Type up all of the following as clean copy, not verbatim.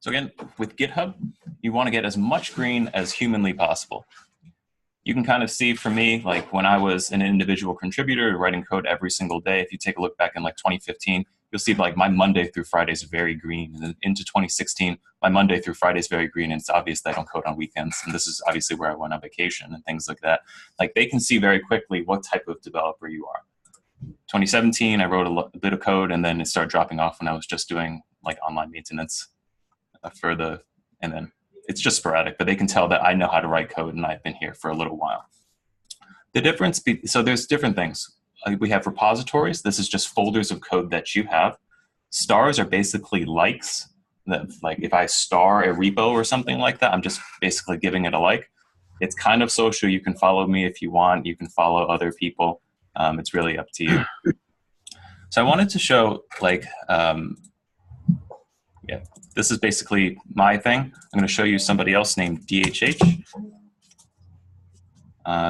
So again, with GitHub, you want to get as much green as humanly possible. You can kind of see for me, like when I was an individual contributor writing code every single day, if you take a look back in like 2015, you'll see like my Monday through Friday is very green. And then into 2016, my Monday through Friday is very green. And it's obvious that I don't code on weekends. And this is obviously where I went on vacation and things like that. Like they can see very quickly what type of developer you are. 2017, I wrote a bit of code and then it started dropping off when I was just doing like online maintenance and then it's just sporadic, but they can tell that I know how to write code and I've been here for a little while. The difference, so there's different things. We have repositories. This is just folders of code that you have. Stars are basically likes. Like if I star a repo or something like that, I'm just basically giving it a like. It's kind of social. You can follow me if you want. You can follow other people. It's really up to you. So I wanted to show like, yeah, this is basically my thing. I'm going to show you somebody else named DHH.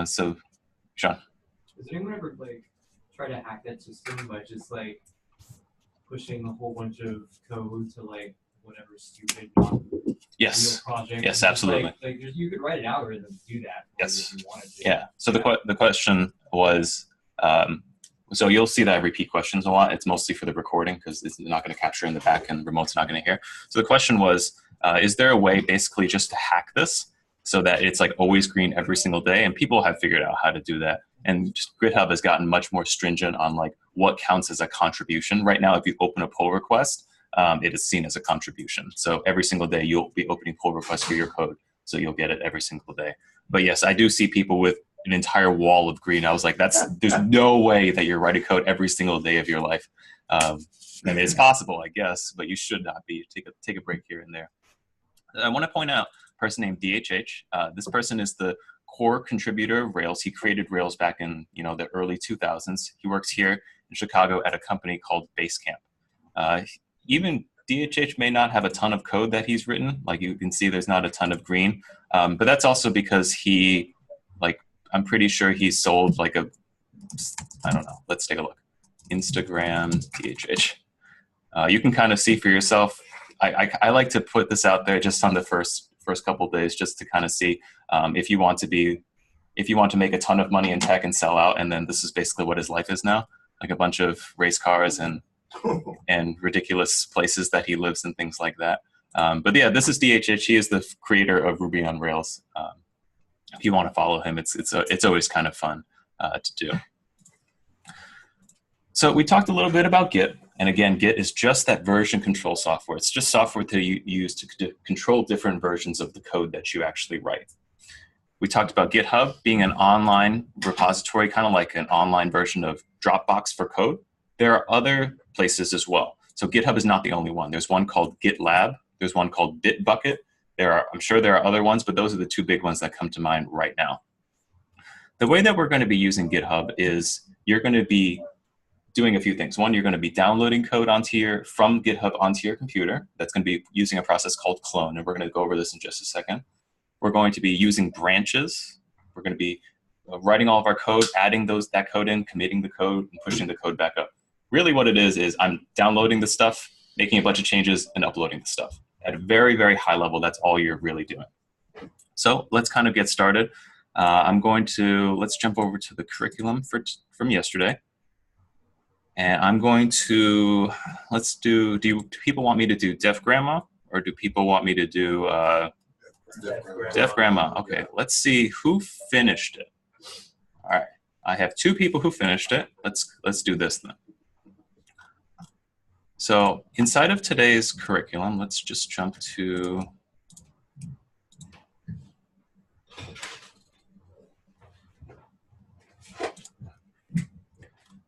So, Sean. Does anyone ever like try to hack that system by just like pushing a whole bunch of code to like whatever stupid yes project? Yes, absolutely. Like you could write an algorithm to do that. Yes. If you wanted to. Yeah. So the question was. So you'll see that I repeat questions a lot. It's mostly for the recording because it's not going to capture in the back and the remote's not going to hear. So the question was, is there a way basically just to hack this so that it's like always green every single day? And people have figured out how to do that. And just GitHub has gotten much more stringent on like what counts as a contribution. Right now, if you open a pull request, it is seen as a contribution. So every single day you'll be opening pull requests for your code. So you'll get it every single day. But yes, I do see people with an entire wall of green. I was like, there's no way that you're writing code every single day of your life. I mean, it's possible, I guess, but you should not be. Take a break here and there. I want to point out a person named DHH. This person is the core contributor of Rails. He created Rails back in the early 2000s. He works here in Chicago at a company called Basecamp. Even DHH may not have a ton of code that he's written. Like you can see, there's not a ton of green, but that's also because he I'm pretty sure he sold like I don't know, let's take a look. Instagram DHH. You can kind of see for yourself. I like to put this out there just on the first couple of days just to kind of see if you want to make a ton of money in tech and sell out, and then this is basically what his life is now, like a bunch of race cars and ridiculous places that he lives and things like that. But yeah, this is DHH. He is the creator of Ruby on Rails. If you want to follow him, it's always kind of fun to do. So we talked a little bit about Git, and again, Git is just that version control software. It's just software that you use to control different versions of the code that you actually write. We talked about GitHub being an online repository, kind of like an online version of Dropbox for code. There are other places as well. So GitHub is not the only one. There's one called GitLab. There's one called Bitbucket. I'm sure there are other ones, but those are the two big ones that come to mind right now. The way that we're going to be using GitHub is you're going to be doing a few things. One, you're going to be downloading code from GitHub onto your computer. That's going to be using a process called clone, and we're going to go over this in just a second. We're going to be using branches. We're going to be writing all of our code, adding that code in, committing the code, and pushing the code back up. Really what it is I'm downloading the stuff, making a bunch of changes, and uploading the stuff. At a very, very high level, that's all you're really doing. So let's kind of get started. Let's jump over to the curriculum from yesterday. And I'm going to, do people want me to do Def Grandma, or do people want me to do Def Grandma? Okay, let's see who finished it. All right, I have two people who finished it. Let's do this then. So inside of today's curriculum, let's just jump to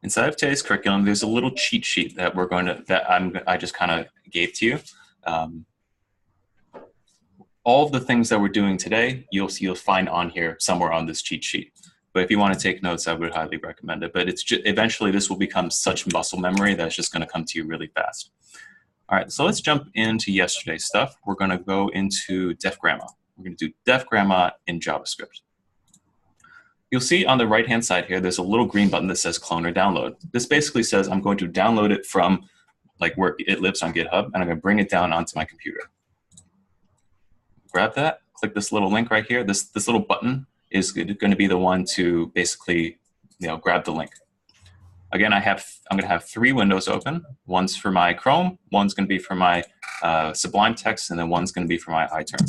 inside of today's curriculum. There's a little cheat sheet that I just kind of gave to you. All of the things that we're doing today, you'll find on here somewhere on this cheat sheet. But if you want to take notes, I would highly recommend it. But eventually this will become such muscle memory that it's just going to come to you really fast. All right, so let's jump into yesterday's stuff. We're going to go into Def Grandma. We're going to do Def Grandma in JavaScript. You'll see on the right-hand side here, there's a little green button that says clone or download. This basically says I'm going to download it from like where it lives on GitHub, and I'm going to bring it down onto my computer. grab that, click this little link right here. This little button is going to be the one to basically, grab the link. Again, I'm going to have 3 windows open. One's for my Chrome, one's going to be for my Sublime Text, and then one's going to be for my iTerm.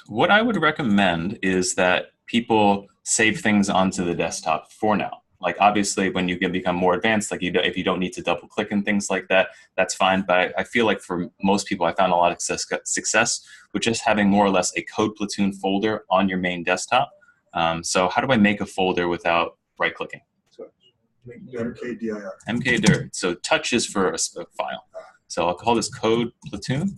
What I would recommend is that people save things onto the desktop for now. Like obviously when you can become more advanced, like if you don't need to double click and things like that, that's fine. But I feel like for most people, I found a lot of success with just having more or less a Code Platoon folder on your main desktop. So how do I make a folder without right clicking? mkdir. mkdir. So touch is for a file. So I'll call this Code Platoon.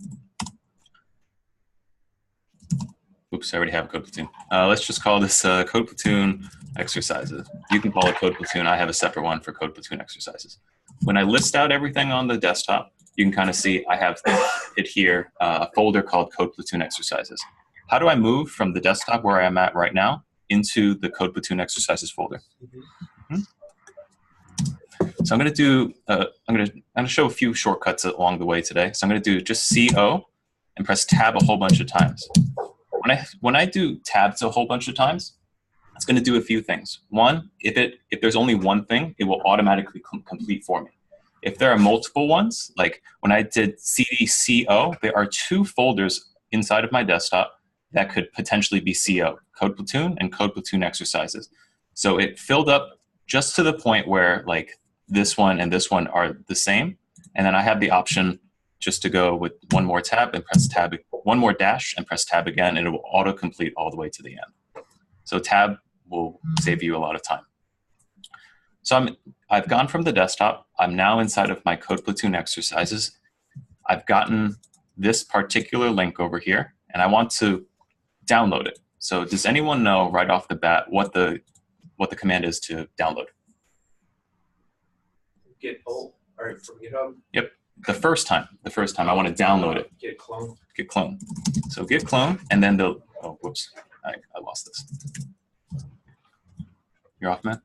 Oops, I already have a Code Platoon. Let's just call this Code Platoon exercises. You can call it Code Platoon. I have a separate one for Code Platoon exercises. When I list out everything on the desktop, you can kind of see I have it here, a folder called Code Platoon exercises. How do I move from the desktop where I'm at right now into the Code Platoon exercises folder? So I'm going to do, I'm going to show a few shortcuts along the way today. So I'm going to do just CO and press tab a whole bunch of times. When I do tabs a whole bunch of times, it's going to do a few things. One, if there's only one thing, it will automatically complete for me. If there are multiple ones, like when I did cd-co, there are 2 folders inside of my desktop that could potentially be CO, Code Platoon and Code Platoon exercises. So it filled up just to the point where like this one and this one are the same. And then I have the option just to go with one more tab and press tab, one more dash and press tab again, and it will auto-complete all the way to the end. So tab will save you a lot of time. So I've gone from the desktop. I'm now inside of my Code Platoon exercises. I've gotten this particular link over here, and I want to download it. So does anyone know right off the bat what the command is to download? Git pull, all right, from GitHub. Yep. The first time I want to download it. Git clone. Git clone. So Git clone, and then the, oh, whoops, I lost this. You're off, man?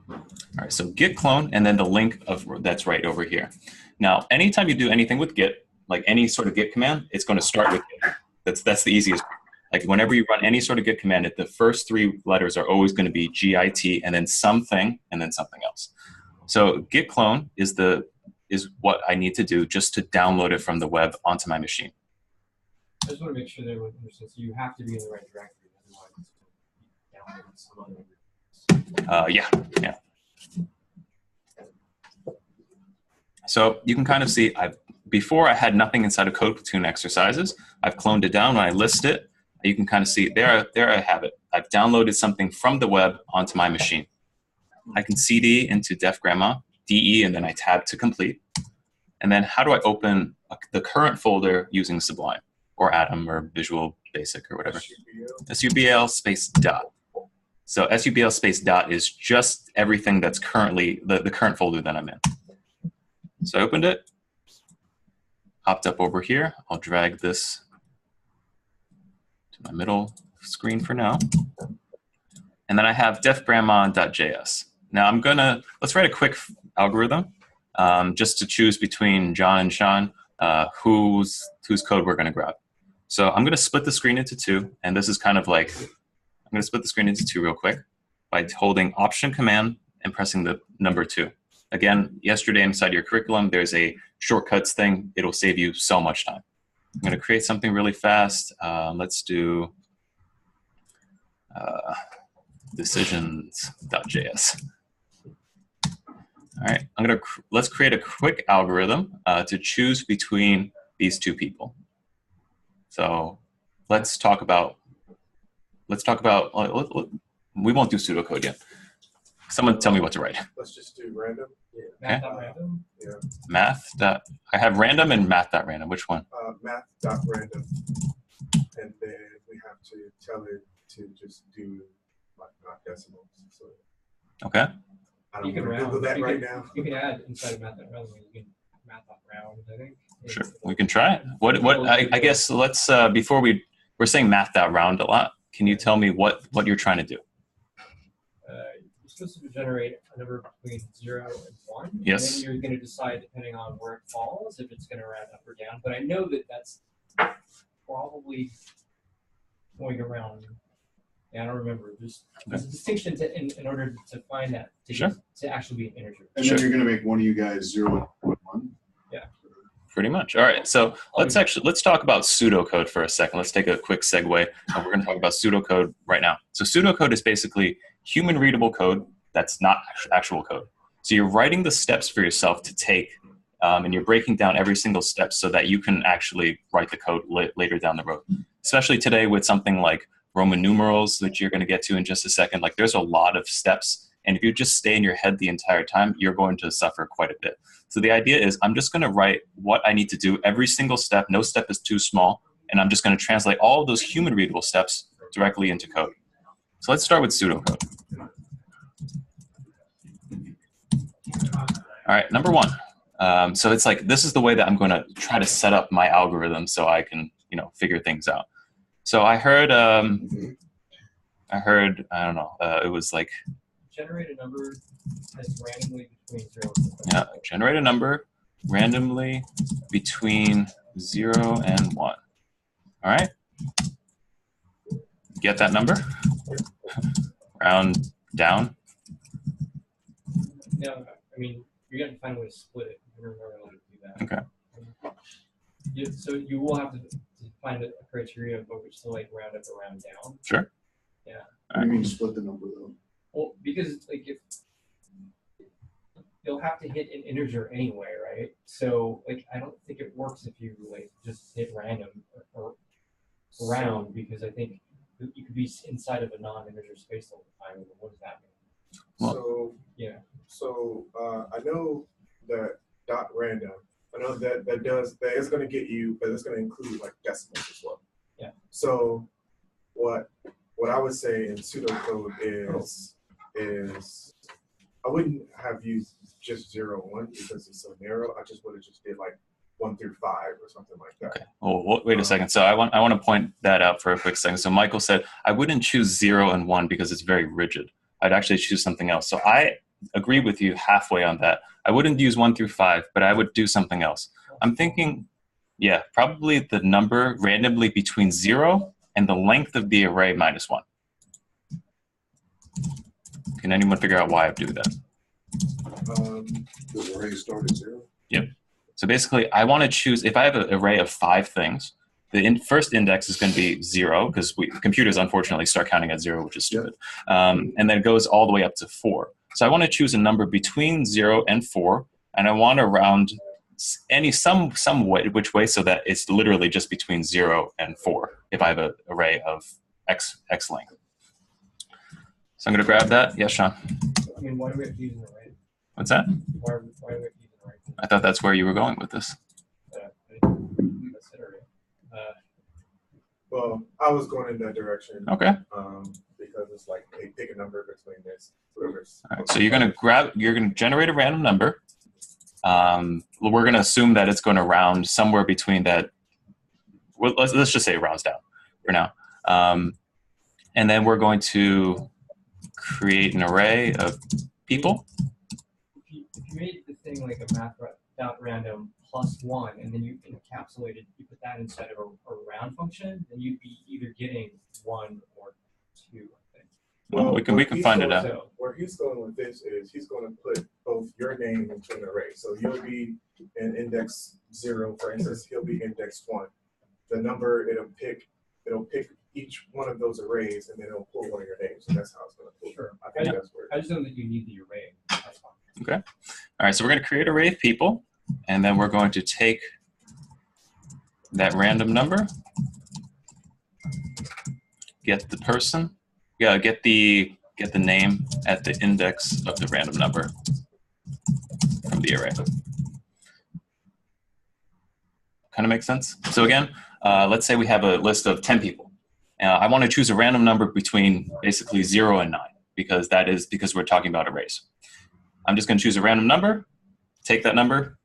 All right, so Git clone, and then the link that's right over here. Now, anytime you do anything with Git, like any sort of Git command, it's going to start with Git. That's the easiest part. Like whenever you run any sort of Git command, the first 3 letters are always going to be GIT and then something and then something else. So Git clone is what I need to do just to download it from the web onto my machine. I just want to make sure that everyone understands. So you have to be in the right directory, otherwise it's downloading some other. Yeah. So you can kind of see, before I had nothing inside of Code Platoon exercises. I've cloned it down. When I list it, you can kind of see there I have it. I've downloaded something from the web onto my machine. I can CD into def grandma, DE, and then I tab to complete. And then how do I open the current folder using Sublime or Atom or Visual Basic or whatever? SUBL space dot. So SUBL space dot is just everything that's currently the current folder that I'm in. So I opened it, hopped up over here. I'll drag this to my middle screen for now. And then I have defgrandma.js. Now let's write a quick algorithm just to choose between John and Sean whose code we're going to grab. So I'm going to split the screen into 2. And this is kind of like, I'm going to split the screen into 2 real quick by holding Option Command and pressing the number 2. Again, yesterday inside your curriculum, there's a shortcuts thing. It'll save you so much time. I'm going to create something really fast. Let's do decisions.js. All right, let's create a quick algorithm to choose between these 2 people. So let's talk about, we won't do pseudocode yet. Someone tell me what to write. Let's just do random. Yeah. Math.random? Yeah. Math. I have random and math.random. Which one? Math.random. And then we have to tell it to just do like not decimals. So Okay. I don't You can want to Google round. that You right can- now. You can add inside of math.random, you can math.round, I think. Sure, we can try it. I guess let's, before we're saying math.round a lot. Can you tell me what you're trying to do? supposed to generate a number between 0 and 1. Yes. And then you're going to decide, depending on where it falls, if it's going to round up or down. But I know that that's probably going around. Yeah, I don't remember. There's a distinction in order to find that to actually be an integer. And then you're going to make one of you guys 0 and 1. Yeah. Pretty much. All right. So let's talk about pseudocode for a second. Let's take a quick segue. We're going to talk about pseudocode right now. So pseudocode is basically human readable code that's not actual code. So you're writing the steps for yourself to take, and you're breaking down every single step so that you can actually write the code later down the road. Especially today with something like Roman numerals that you're going to get to in just a second. Like there's a lot of steps. And if you just stay in your head the entire time, you're going to suffer quite a bit. So the idea is I'm just going to write what I need to do every single step. No step is too small. And I'm just going to translate all of those human readable steps directly into code. So let's start with pseudocode. All right, number one. So it's like, this is the way that I'm going to try to set up my algorithm so I can, figure things out. So I heard, I don't know, it was like, generate a number that's randomly between 0 and 1. Yeah, generate a number randomly between 0 and 1. All right? Get that number. Round down. Yeah, I mean, you're going to find a way to split it. You're going to do that. Okay. So you will have to find a criteria by which to like round up or round down. Sure. Yeah. What do you mean split the number though? Well, because like if you'll have to hit an integer anyway, right? So like I don't think it works if you like just hit random or round, because I think you could be inside of a non-integer space all the time. What does that mean? So Yeah. So I know that dot random. I know that that is going to get you, but it's going to include like decimals as well. Yeah. So what I would say in pseudocode is I wouldn't have used just 0, 1 because it's so narrow. I just would have just did like 1 through 5 or something like that. Okay. Well, wait a second. So I want to point that out for a quick second. So Michael said I wouldn't choose 0 and 1 because it's very rigid. I'd actually choose something else. So I agree with you halfway on that. I wouldn't use 1 through 5, but I would do something else. I'm thinking, yeah, probably the number randomly between 0 and the length of the array minus 1. Can anyone figure out why I do that? The array start at 0? Yep. So basically, I want to choose, if I have an array of 5 things, the first index is going to be 0, because computers unfortunately start counting at 0, which is stupid. And then it goes all the way up to 4. So I want to choose a number between 0 and 4, and I want to round some way, which way, so that it's literally just between 0 and 4 if I have an array of x length. So I'm going to grab that. Yes, Sean? I mean, why do we have to use an array? What's that? Why do we have to use an array? I thought that's where you were going with this. I didn't consider it. Well, I was going in that direction. Okay. Because it's like, hey, pick a number between this, whatever's. All right. So you're going to generate a random number. We're going to assume that it's going to round somewhere between that. Well, let's just say it rounds down for now. And then we're going to create an array of people. If you made the thing like a math.random plus 1, and then you encapsulated, you put that inside of a round function, then you'd be either getting 1 or 2, I think. Well, we can find it out. So, Where he's going with this is he's going to put both your name into an array. So you'll be in index 0, for instance. He'll be index 1. The number it'll pick each one of those arrays, and then it'll pull one of your names. And that's how it's going to pull. Sure. I think that's where. I just know that you need the array. That's fine. Okay. All right. So we're going to create an array of people, and then we're going to take that random number, get the person, get the name at the index of the random number from the array. Kind of makes sense? So again, let's say we have a list of 10 people. I want to choose a random number between basically 0 and 9, because we're talking about arrays. I'm just going to choose a random number, take that number,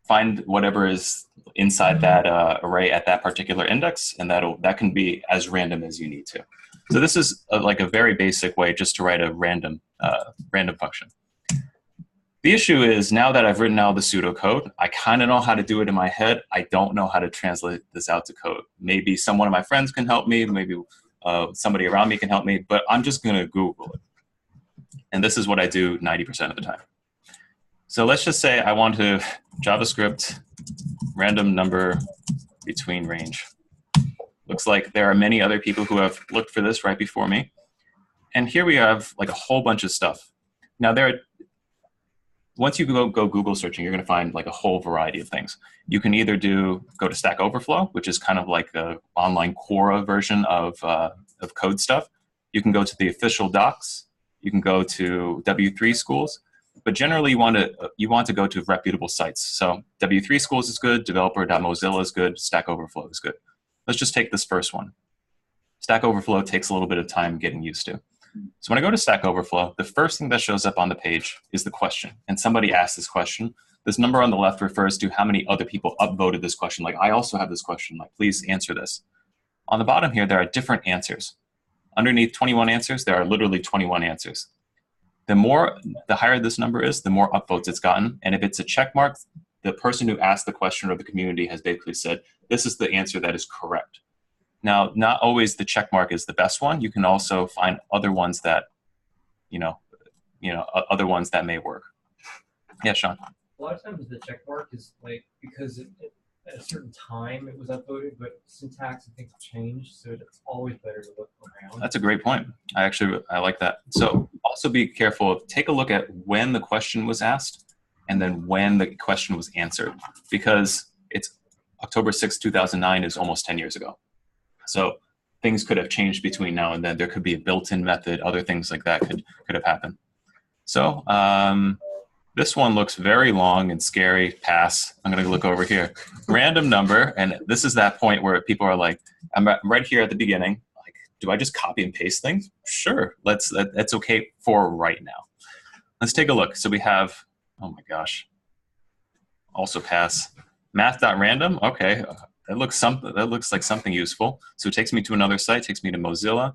find whatever is inside that array at that particular index, and that can be as random as you need to. So this is like a very basic way just to write a random random function. The issue is now that I've written out the pseudocode, I kind of know how to do it in my head. I don't know how to translate this out to code. Maybe someone of my friends can help me. Maybe somebody around me can help me. But I'm just going to Google it. And this is what I do 90% of the time. So let's just say I want to JavaScript random number between range. Looks like there are many other people who have looked for this right before me. And here we have like a whole bunch of stuff. Now once you go Google searching, you're going to find like a whole variety of things. You can either go to Stack Overflow, which is kind of like an online Quora version of code stuff. You can go to the official docs. You can go to W3 schools. But generally, you want to go to reputable sites. So W3 schools is good. Developer.mozilla is good. Stack Overflow is good. Let's just take this first one. Stack Overflow takes a little bit of time getting used to. So when I go to Stack Overflow, the first thing that shows up on the page is the question. And somebody asked this question. This number on the left refers to how many other people upvoted this question. Like, I also have this question. Like, please answer this. On the bottom here, there are different answers. Underneath 21 answers, there are literally 21 answers. The higher this number is, the more upvotes it's gotten. And if it's a check mark, the person who asked the question or the community has basically said, this is the answer that is correct. Now, not always the check mark is the best one. You can also find other ones that, other ones that may work. Yeah, Sean. A lot of times the check mark is like because at a certain time it was upvoted, but syntax and things changed, so it's always better to look around. That's a great point. I like that. So also be careful. Take a look at when the question was asked and then when the question was answered, because it's October 6, 2009 is almost 10 years ago. So things could have changed between now and then. There could be a built-in method. Other things like that could have happened. So this one looks very long and scary. Pass. I'm going to look over here. Random number. And this is that point where people are like, I'm right here at the beginning. Like, do I just copy and paste things? Sure. That's okay for right now. Let's take a look. So we have, oh my gosh. Also pass. Math.random. Okay. That looks like something useful. So it takes me to another site, takes me to Mozilla.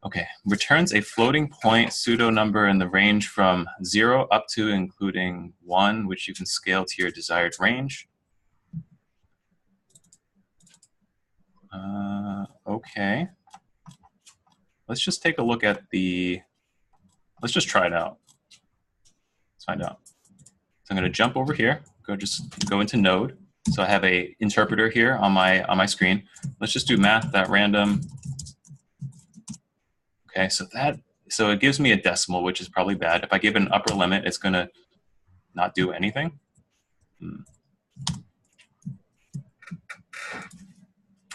Okay, returns a floating point pseudo number in the range from 0 up to including 1, which you can scale to your desired range. Okay. Let's just take a look at let's just try it out. Let's find out. So I'm going to jump over here, go into Node. So I have a interpreter here on my screen. Let's just do math.random. Okay, so it gives me a decimal, which is probably bad. If I give it an upper limit, it's going to not do anything.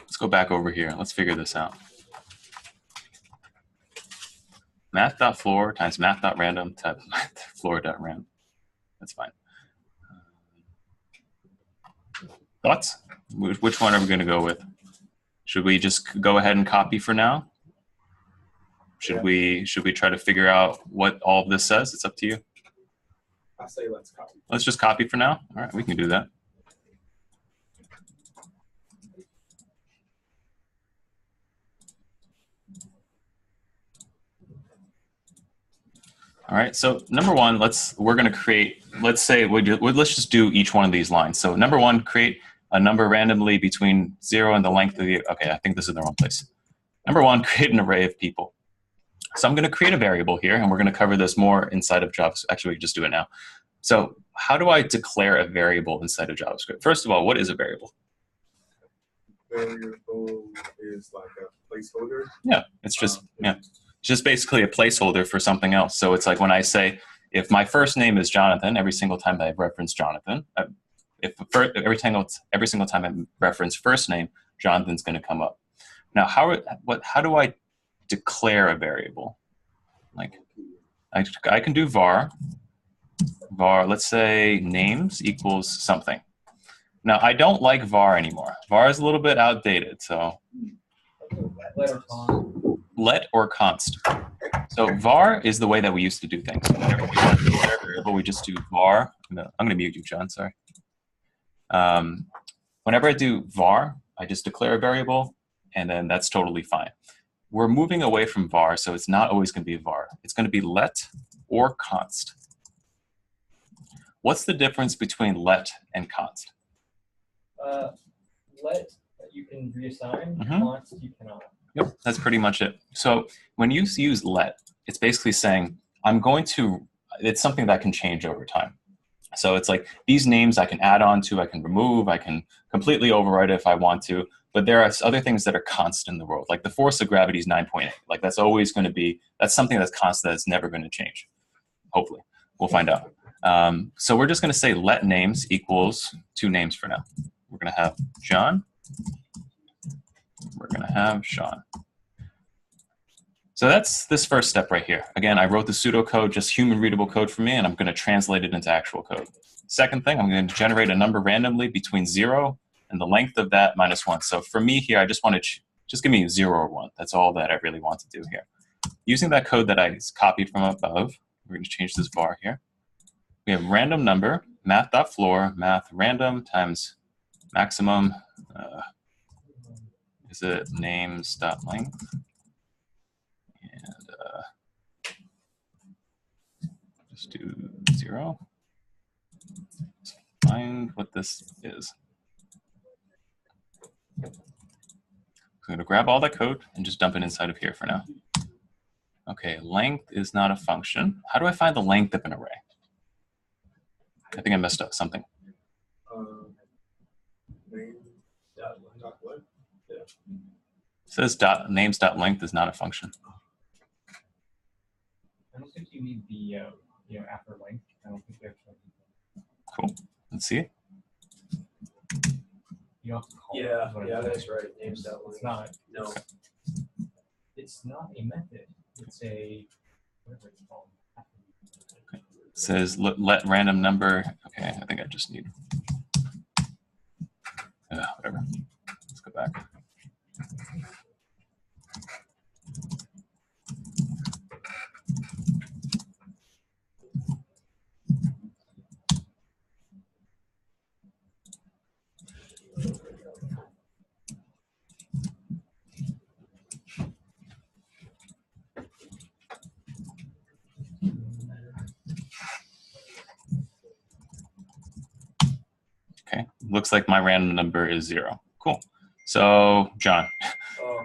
Let's go back over here. Let's figure this out. Math.floor times math.random times floor.random. That's fine. Thoughts? Which one are we going to go with? Should we just go ahead and copy for now? Should we try to figure out what all of this says? It's up to you. I say let's copy. Let's just copy for now. All right, we can do that. All right, so number one, we're going to create, let's just do each one of these lines. So number one, create a number randomly between 0 and the length of the, okay, I think this is the wrong place. Number one, create an array of people. So I'm going to create a variable here, and we're going to cover this more inside of JavaScript. Actually, we can just do it now. So how do I declare a variable inside of JavaScript? First of all, what is a variable? Variable is like a placeholder. Yeah, it's just, just basically a placeholder for something else. So it's like when I say, if my first name is Jonathan, every single time I reference Jonathan, every single time I reference first name, Jonathan's going to come up. Now, how do I declare a variable? Like, I can do var, let's say names equals something. Now, I don't like var anymore. Var is a little bit outdated, so. Let or const. So var is the way that we used to do things. Whenever we want to declare a variable, we just do var. I'm going to mute you, John, sorry. Whenever I do var, I just declare a variable, and then that's totally fine. we're moving away from var, so it's not always going to be var. It's going to be let or const. What's the difference between let and const? Let you can reassign, Mhm. const you cannot. Yep, that's pretty much it. So when you use let, it's basically saying, it's something that can change over time. So it's like these names I can add on to, I can remove, I can completely override it if I want to, but there are other things that are constant in the world. Like the force of gravity is 9.8. Like that's always going to be, that's something that's constant that's never going to change. Hopefully, we'll find out. So we're just going to say let names equals 2 names for now. We're going to have John. We're going to have Sean. So that's this first step right here. Again, I wrote the pseudocode, just human readable code for me, and I'm going to translate it into actual code. Second thing, I'm going to generate a number randomly between 0 and the length of that minus 1. So for me here, I just want to just give me 0 or 1. That's all that I really want to do here. Using that code that I copied from above, we're going to change this var here. We have random number, math.floor, math random times maximum, is it names.length? And just do 0. Let's find what this is. I'm going to grab all that code and just dump it inside of here for now. Okay, length is not a function. How do I find the length of an array? I think I messed up something. Name.what? Yeah. It says names.length is not a function. I don't think you need the after length. I don't think you actually need that. Cool. Let's see it. You don't have to call it. Yeah, is what I'm yeah, saying. that's right. Names.length. It's not. No. It's not a method. It's a whatever it's called. It says let random number. Okay, I think I just need. Whatever. Let's go back. Okay, looks like my random number is 0. Cool. So, John. Oh,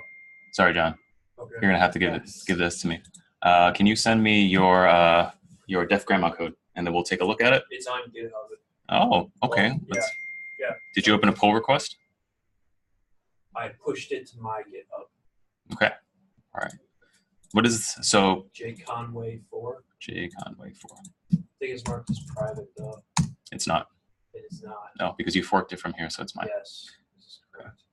Sorry, John. okay. You're gonna have to give this to me. Can you send me your def grandma code, and then we'll take a look at it? It's on GitHub. Oh, okay. Well, yeah. Did you open a pull request? I pushed it to my GitHub. Okay. All right. What is so? jconway4. jconway4. I think it's marked as private though. It's not. It is not. No, because you forked it from here, so it's mine. Yes, this is correct.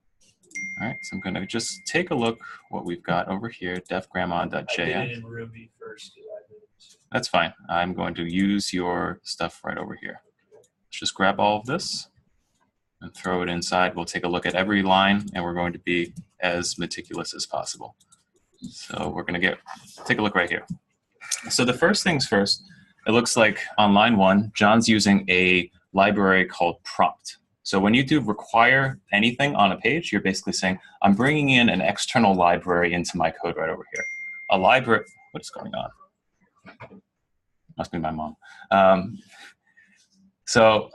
All right. So I'm gonna just take a look what we've got over here. I did defgrandma.js. it in Ruby first because I didn't. That's fine. I'm going to use your stuff right over here. Let's just grab all of this and throw it inside. We'll take a look at every line, and we're going to be as meticulous as possible. So we're going to take a look right here. So the first things first, it looks like on line 1, John's using a library called prompt. So when you do require anything on a page, you're basically saying, I'm bringing in an external library into my code right over here. A library, what is going on? Must be my mom. So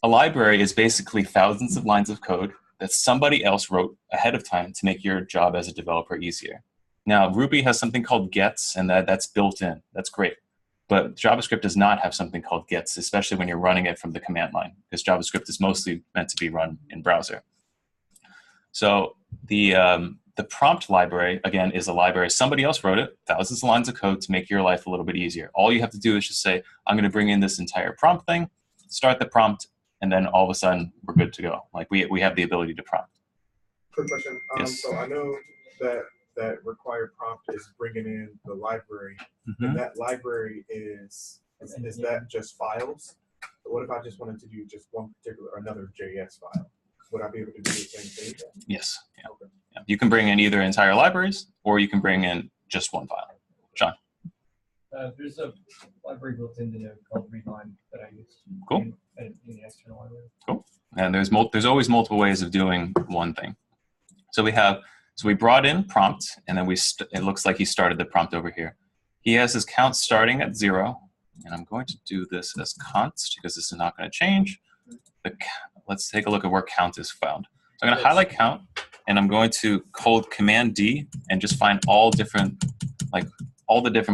a library is basically thousands of lines of code that somebody else wrote ahead of time to make your job as a developer easier. Now, Ruby has something called gets, and that's built in. That's great. But JavaScript does not have something called gets, especially when you're running it from the command line, because JavaScript is mostly meant to be run in browser. So the prompt library, again, is a library. Somebody else wrote it, thousands of lines of code to make your life a little bit easier. All you have to do is just say, I'm going to bring in this entire prompt thing, start the prompt, and then all of a sudden, we're good to go. Like we have the ability to prompt. Quick question. Yes. So I know that required prompt is bringing in the library. And that library is that just files? What if I just wanted to do just another JS file? Would I be able to do the same thing? Yes. Yeah. Okay. Yeah. You can bring in either entire libraries, or you can bring in just one file. Sean. There's a library built into Node called readline that I use. Cool. In the external library. Cool. And there's always multiple ways of doing one thing. So we have So we brought in prompt, and then it looks like he started the prompt over here. He has his count starting at 0, and I'm going to do this as const because this is not going to change. Let's take a look at where count is found. So I'm going to highlight count, and I'm going to hold Command D and just find all the different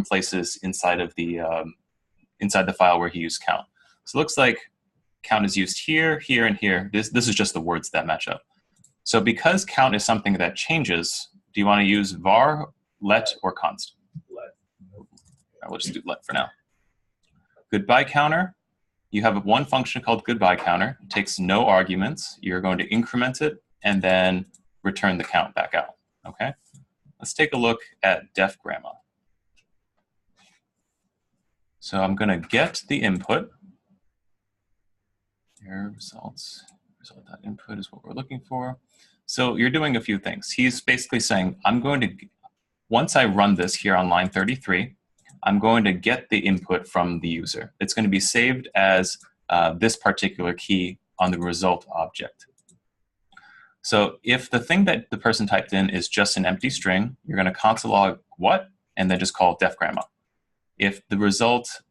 places inside of the file where he used count. So it looks like count is used here, here, and here. This is just the words that match up. So because count is something that changes, do you want to use var, let, or const? Let. We'll just do let for now. Goodbye counter. You have one function called goodbye counter. It takes no arguments. You're going to increment it and then return the count back out. Okay. Let's take a look at def grandma. So I'm going to get the input. Error results. Result.input is what we're looking for. So you're doing a few things. He's basically saying, once I run this here on line 33, I'm going to get the input from the user. It's going to be saved as this particular key on the result object. So if the thing that the person typed in is just an empty string, you're going to console log what, and then just call def grandma. If the result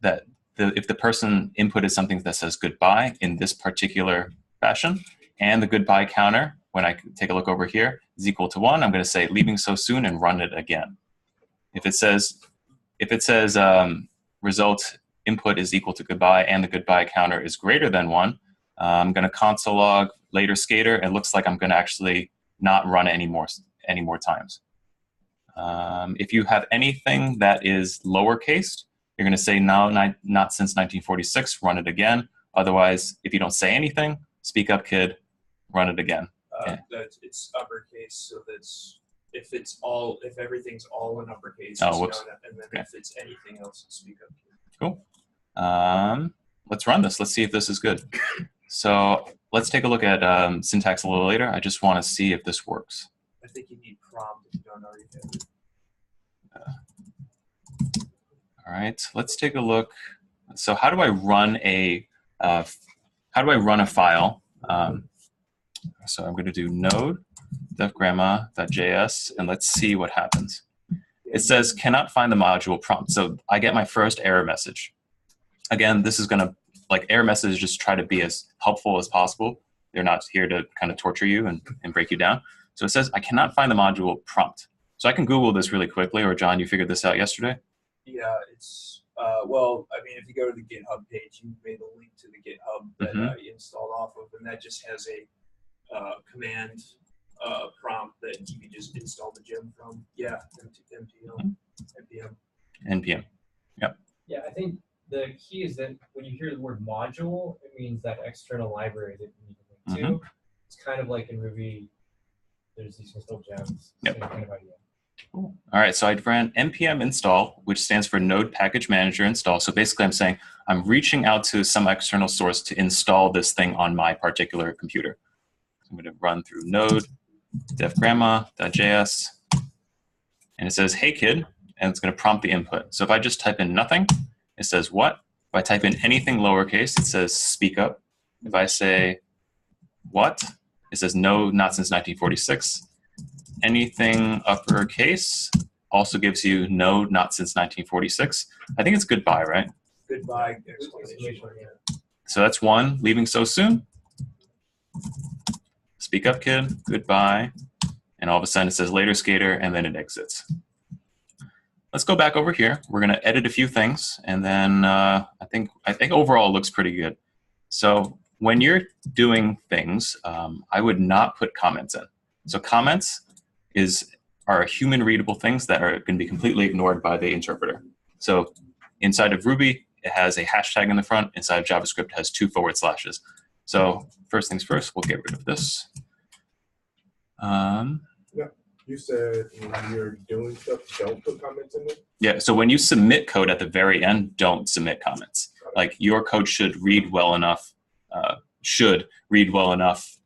if the person inputted something that says goodbye in this particular fashion, and the goodbye counter, when I take a look over here, is equal to 1, I'm going to say leaving so soon and run it again. If it says result input is equal to goodbye and the goodbye counter is greater than 1, I'm going to console log later skater. It looks like I'm going to actually not run it any more times. If you have anything that is lowercase, you're going to say no, not since 1946, run it again. Otherwise, if you don't say anything, speak up kid, run it again. It's uppercase, so that's if everything's all in uppercase, oh, whoops. And then okay. If it's anything else, speak up kid. Cool. Let's run this. Let's see if this is good. So let's take a look at syntax a little later. I just want to see if this works. I think you need prompt if you don't already have it. All right, let's take a look. So how do I run a file? So I'm going to do node defgrandma.js, and let's see what happens. It says cannot find the module prompt. So I get my first error message. Again, this is going to, error messages just try to be as helpful as possible. They're not here to kind of torture you and break you down. So it says I cannot find the module prompt. So I can Google this really quickly, or John, you figured this out yesterday? Yeah, it's, well, I mean, if you go to the GitHub page, you made a link to the GitHub that you installed off of, and that just has a command prompt that you can just install the gem from. Yeah, npm. Yep. Yeah, I think the key is that when you hear the word module, it means that external library that you need to link to. It's kind of like in Ruby, there's these install gems. Yep. Same kind of idea. Cool. All right, so I ran npm install, which stands for Node Package Manager install. So basically I'm saying I'm reaching out to some external source to install this thing on my particular computer. So I'm going to run through node defgrandma.js, and it says, hey kid, and it's going to prompt the input. So if I just type in nothing, it says what? If I type in anything lowercase, it says speak up. If I say what? It says no, not since 1946. Anything uppercase also gives you no, not since 1946. I think it's goodbye, right? Goodbye, exclamation. So that's 1, leaving so soon. Speak up, kid, goodbye. And all of a sudden it says later skater, and then it exits. Let's go back over here. We're going to edit a few things, and then I think overall it looks pretty good. So when you're doing things, I would not put comments in. So comments are human readable things that are going to be completely ignored by the interpreter. So inside of Ruby, it has a hashtag in the front. Inside of JavaScript, it has 2 /. So first things first, we'll get rid of this. Yeah, you said when you're doing stuff, don't put comments in it? Yeah, so when you submit code at the very end, don't submit comments. Like your code should read well enough,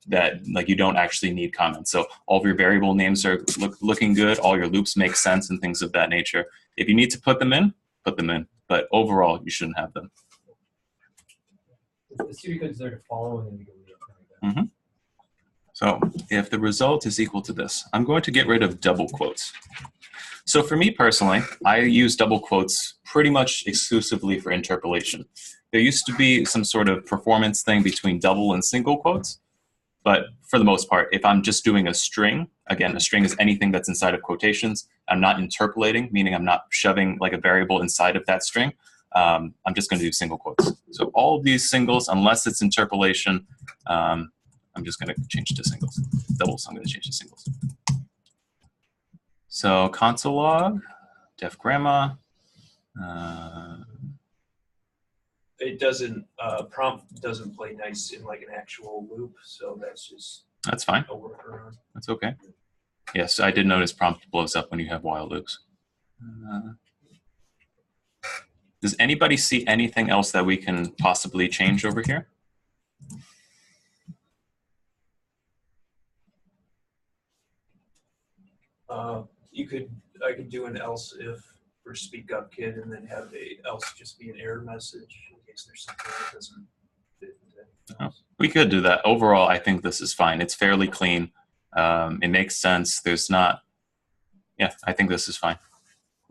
that you don't actually need comments. So all of your variable names are looking good, all your loops make sense and things of that nature. If you need to put them in, put them in. But overall, you shouldn't have them. The pseudocode's there to follow, and then you can read it. So if the result is equal to this, I'm going to get rid of double quotes. So for me personally, I use double quotes pretty much exclusively for interpolation. There used to be some sort of performance thing between double and single quotes, but for the most part, if I'm just doing a string, again, a string is anything that's inside of quotations. I'm not interpolating, meaning I'm not shoving like a variable inside of that string. I'm just going to do single quotes. So all of these singles, unless it's interpolation, I'm just going to change to singles. Doubles, I'm going to change to singles. So console log, def grandma. It doesn't, prompt doesn't play nice in like an actual loop, so that's fine. A workaround. That's okay. Yes, I did notice prompt blows up when you have while loops. Does anybody see anything else that we can possibly change over here? I could do an else if for speak up kid and then have a else just be an error message in case there's something that doesn't fit into anything else. We could do that. Overall, I think this is fine. It's fairly clean. It makes sense. There's not, yeah, I think this is fine.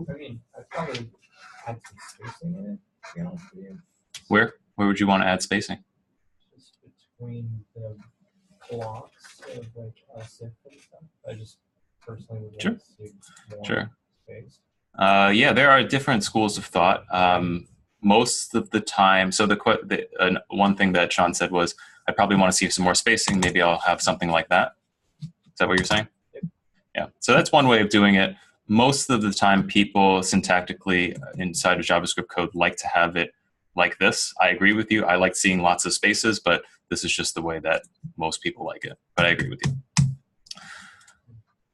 I mean, I probably add some spacing in it, to be honest with you. Where would you want to add spacing? Just between the blocks of like else if and stuff. I just personally would Sure. like to see more Sure. space. Yeah, there are different schools of thought. Most of the time, so one thing that Sean said was, I probably want to see some more spacing. Maybe I'll have something like that. Is that what you're saying? Yep. Yeah, so that's one way of doing it. Most of the time, people syntactically inside of JavaScript code like to have it like this. I agree with you. I like seeing lots of spaces, but this is just the way that most people like it. But I agree with you.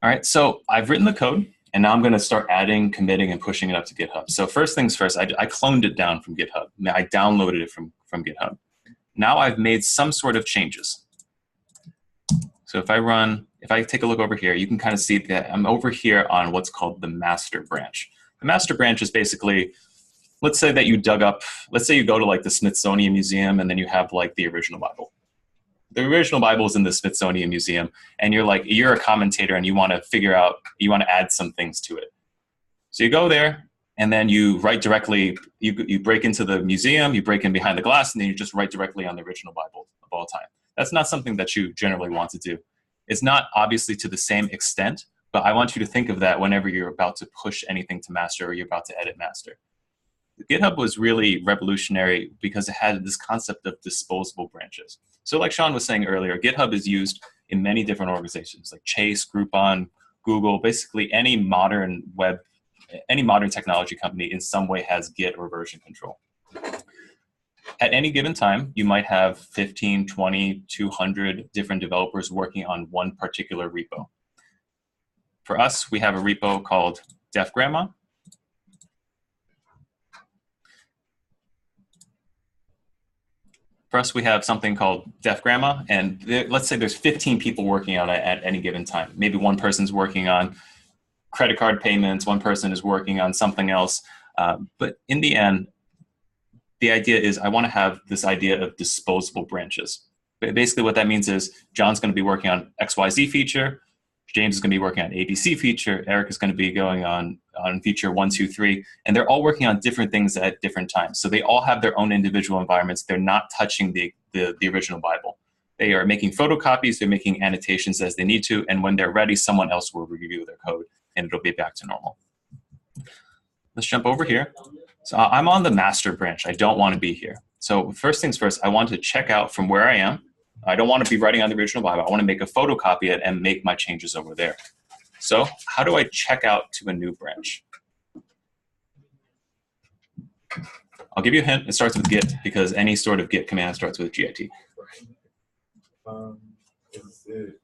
All right, so I've written the code, and now I'm going to start adding, committing, and pushing it up to GitHub. So first things first, I cloned it down from GitHub. I downloaded it from GitHub. Now I've made some sort of changes. So if I take a look over here, you can kind of see that I'm over here on what's called the master branch. The master branch is basically, let's say that you let's say you go to like the Smithsonian Museum and then you have like the original Bible. The original Bible is in the Smithsonian Museum, and you're a commentator and you want to add some things to it. So you go there, and then you write directly, you break into the museum, you break in behind the glass, and then you just write directly on the original Bible of all time. That's not something that you generally want to do. It's not obviously to the same extent, but I want you to think of that whenever you're about to push anything to master or you're about to edit master. GitHub was really revolutionary because it had this concept of disposable branches. So like Sean was saying earlier, GitHub is used in many different organizations like Chase, Groupon, Google, basically any modern technology company in some way has Git or version control. At any given time, you might have 15, 20, 200 different developers working on one particular repo. For us, we have a repo called def grandma. For us, we have something called def grandma, and let's say there's 15 people working on it at any given time. Maybe one person's working on credit card payments, one person is working on something else. But in the end, the idea is I want to have this idea of disposable branches. But basically what that means is John's going to be working on XYZ feature, James is going to be working on ABC feature, Eric is going to be going on feature 1, 2, 3, and they're all working on different things at different times. So they all have their own individual environments. They're not touching the original Bible. They are making photocopies, they're making annotations as they need to, and when they're ready, someone else will review their code, and it'll be back to normal. Let's jump over here. So I'm on the master branch. I don't want to be here. So first things first, I want to check out from where I am. I don't want to be writing on the original Bible. I want to make a photocopy it and make my changes over there. So how do I check out to a new branch? I'll give you a hint. It starts with Git because any sort of Git command starts with GIT. Is it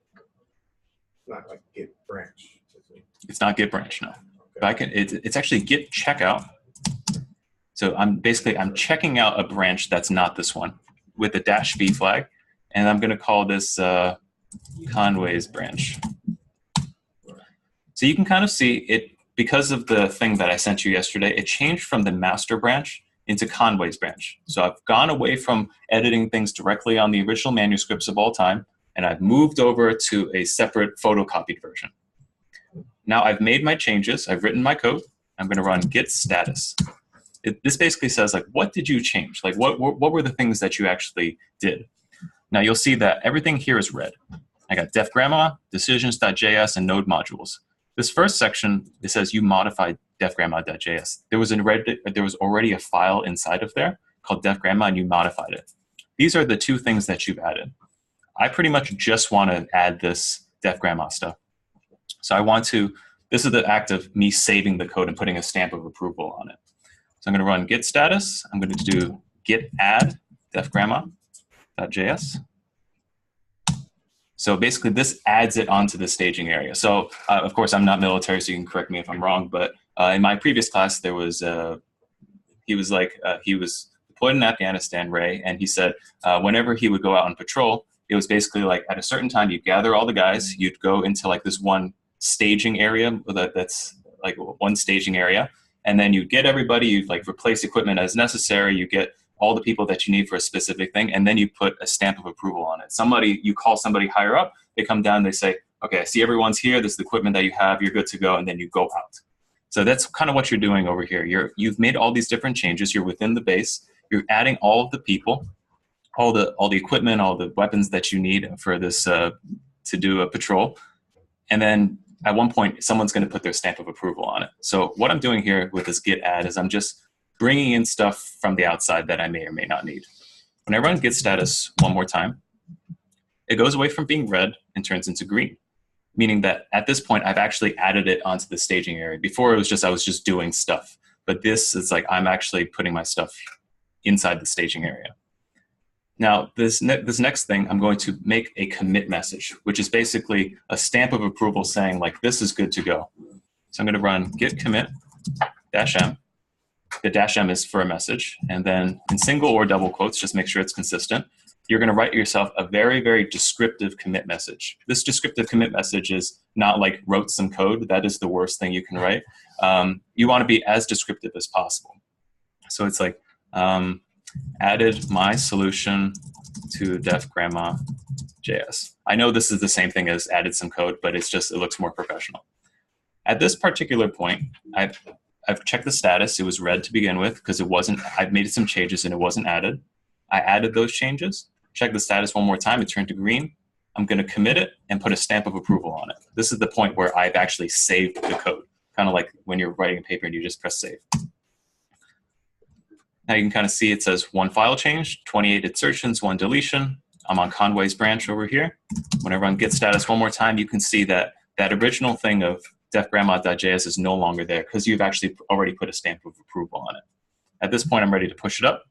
not like Git branch? It's not Git branch, no. But it's actually Git checkout. So I'm checking out a branch that's not this one with a -v flag. And I'm going to call this Conway's branch. So you can kind of see it, because of the thing that I sent you yesterday, it changed from the master branch into Conway's branch. So I've gone away from editing things directly on the original manuscripts of all time. and I've moved over to a separate photocopied version. Now I've made my changes. I've written my code. I'm going to run git status. This basically says, like, what did you change? Like, what were the things that you actually did? Now you'll see that everything here is red. I got def grandma, decisions.js, and node modules. This first section, it says you modified defgrandma.js. There was already a file inside of there called defgrandma, and you modified it. These are the two things that you've added. I pretty much just want to add this defgrandma stuff. So I want to, this is the act of me saving the code and putting a stamp of approval on it. So I'm going to run git status. I'm going to do git add defgrandma.js. So basically, this adds it onto the staging area. So of course, I'm not military, so you can correct me if I'm wrong. But in my previous class, there was he was deployed in Afghanistan, Ray, and he said whenever he would go out on patrol, it was basically like at a certain time, you'd gather all the guys, you'd go into like this one staging area that's like one staging area, and then you'd get everybody, you'd like replace equipment as necessary, you get all the people that you need for a specific thing, and then you put a stamp of approval on it. You call somebody higher up, they come down, they say, okay, I see everyone's here, this is the equipment that you have, you're good to go, and then you go out. So that's kind of what you're doing over here. You've made all these different changes, you're within the base, you're adding all of the people, all the equipment, all the weapons that you need for this to do a patrol, and then at one point, someone's going to put their stamp of approval on it. So what I'm doing here with this git add is I'm just bringing in stuff from the outside that I may or may not need. When I run git status one more time, it goes away from being red and turns into green, meaning that at this point, I've actually added it onto the staging area. Before, it was just I was just doing stuff. But this is like I'm actually putting my stuff inside the staging area. Now, this next thing, I'm going to make a commit message, which is basically a stamp of approval saying, like, this is good to go. So I'm going to run git commit -m. The -m is for a message. And then in single or double quotes, just make sure it's consistent, you're going to write yourself a very, very descriptive commit message. This descriptive commit message is not like wrote some code. That is the worst thing you can write. You want to be as descriptive as possible. So it's like, added my solution to defgrandma.js. I know this is the same thing as added some code, but it looks more professional. At this particular point, I've checked the status. It was red to begin with because I've made some changes and it wasn't added. I added those changes, check the status one more time, it turned to green. I'm going to commit it and put a stamp of approval on it. This is the point where I've actually saved the code, kind of like when you're writing a paper and you just press save. Now you can kind of see it says 1 file change, 28 insertions, 1 deletion. I'm on Conway's branch over here. When I run git status one more time, you can see that that original thing of defgrandma.js is no longer there because you've actually already put a stamp of approval on it. At this point, I'm ready to push it up.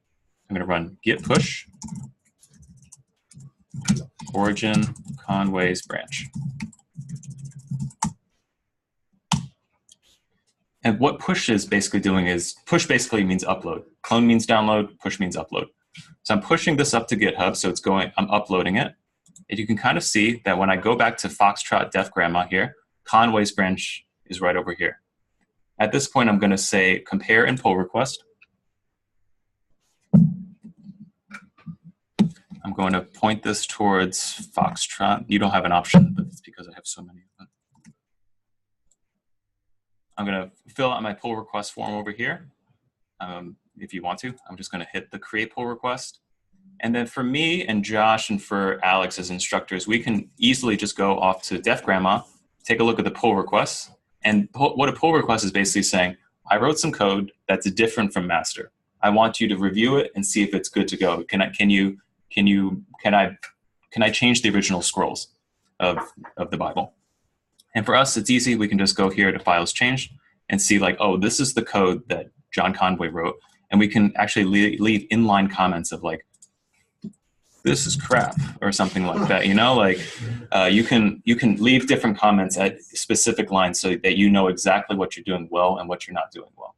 I'm going to run git push origin Conway's branch. And what push is basically doing is, push basically means upload. Clone means download, push means upload. So I'm pushing this up to GitHub, so I'm uploading it. And you can kind of see that when I go back to Foxtrot defgrandma here, Conway's branch is right over here. At this point, I'm going to say compare and pull request. I'm going to point this towards Foxtrot. You don't have an option, but it's because I have so many of them. I'm going to fill out my pull request form over here. If you want to, I'm just going to hit the create pull request. And then for me and Josh and for Alex as instructors, we can easily just go off to defgrandma, take a look at the pull requests. And what a pull request is basically saying, I wrote some code that's different from master. I want you to review it and see if it's good to go. Can I change the original scrolls of the Bible? And for us, it's easy. We can just go here to files changed and see like, oh, this is the code that John Conway wrote. And we can actually leave inline comments of like, this is crap or something like that. You know, like you can leave different comments at specific lines so that you know exactly what you're doing well and what you're not doing well.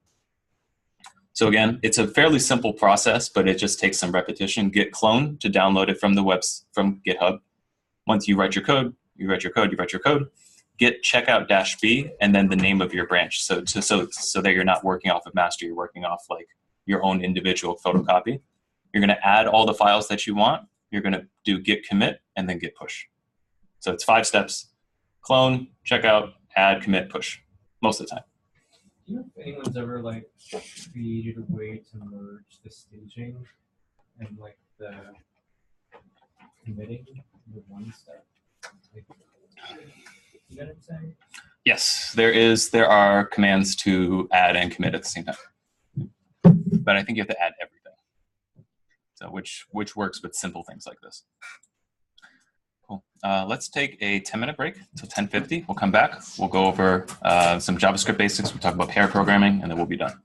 So again, it's a fairly simple process, but it just takes some repetition. Git clone to download it from from GitHub. Once you write your code, you write your code. Git checkout -b and then the name of your branch. So that you're not working off of master, you're working off like your own individual photocopy. You're going to add all the files that you want. You're going to do git commit and then git push. So it's 5 steps: clone, checkout, add, commit, push. Most of the time. Do you know if anyone's ever like created a way to merge the staging and like the committing with one step? Like, you know what I'm saying? Yes, there are commands to add and commit at the same time. But I think you have to add everything. So which works with simple things like this. Cool. Let's take a 10-minute break till 10:50. We'll come back. We'll go over some JavaScript basics. We'll talk about pair programming, and then we'll be done.